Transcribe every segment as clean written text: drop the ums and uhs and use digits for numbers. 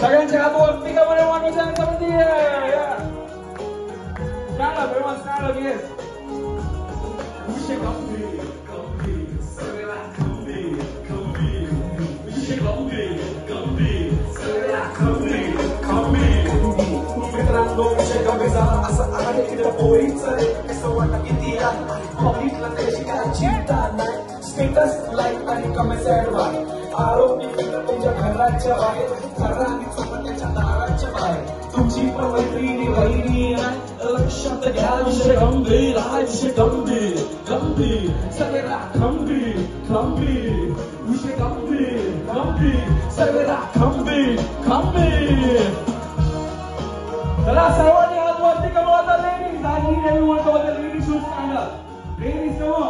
सगळ्यांच्या हात वरती का बरे माणूस यांच्यामध्ये stand up, everyone stand up, yes. विषय गंभीर गंभीर सगळा गंभीर गंभीर विषय गंभीर गंभीर सगळा गंभीर गंभीर मित्रांनो विषय गंभीर झाला असं आहे इथं पोरीचं कसं वाटतं किती आहे पब्लिकला त्याची काय चिंता नाही स्टेटस लाईक आणि कमेंट ऍडवाय आरोपी तुमच्या घराच्या बाहेर घराने त्याच्या दाराच्या बाहेर तुमची पण मैत्रिणी वहिनी लक्षात घ्या विषय गंभीर आहे विषय गंभीर गंभीर सगळा गंभीर गंभीर विषय गंभीर गंभीर सगळा गंभीर गंभीर चला सर्वांनी हात वरती कमवा आता लेडीज आणि एव्हरीवन कमवा the ladies should stand up ladies कमवा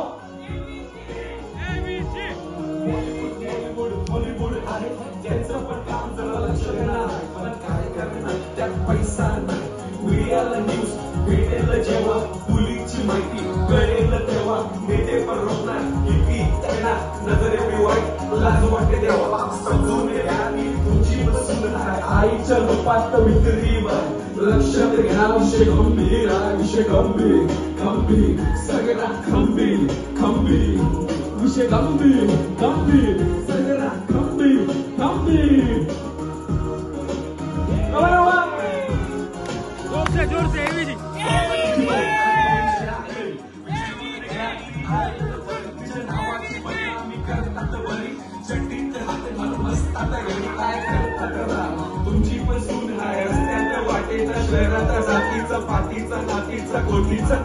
बॉलिवूड आहे ज्यांचं पण काम जरा लक्ष देणार पण काय करणार त्यात पैसा नाही मीडियाला न्यूज भेटेल जेव्हा मुलीची माहिती कळेल तेव्हा नेते पण रोखणार किती त्यांना नजर एवढी वाईट लाज वाटते तेव्हा समजून घ्या मी तुमची बसून आईच्या रूपात विक्रीवर लक्षात घ्या विषय गंभीर आहे विषय गंभीर गंभीर सगळा गंभीर गंभीर विषय गंभीर गंभीर सगळा गंभीर गंभीर जोर से एवी जी तुमची पण सून आहे रस्त्याच्या वाटेचा शहराचा जातीचा पातीचा नातीचा कोटीचा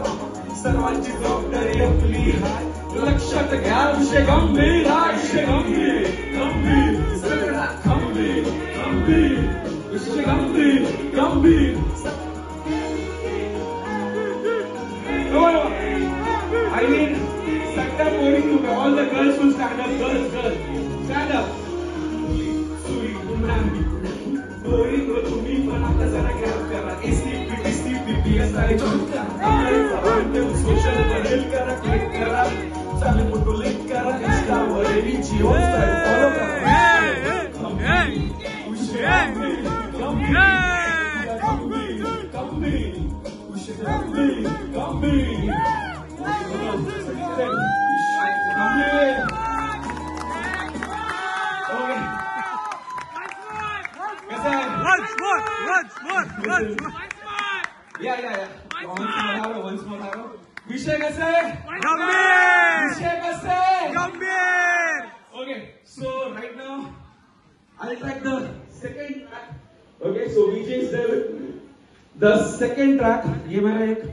सर्वांची जबाबदारी आपली आहे लक्षात घ्या विषय गंभीर आहे विषय गंभीर गंभीर सगळा गंभीर गंभीर विषय गंभीर गंभीर I mean, stand up, all the girls will stand up, girls, stand up. तुम्ही पण आता जरा ग्रॅब करा STP सोशल बदल करा क्लिक करा चालेल फोटो लिंक करा इंस्टावर फॉलो once more. विषय कसा आहे गंभीर विषय कसा आहे गंभीर Okay, so right now I'll track the second track. Okay, so VJ is there with the second track. ये मेरा एक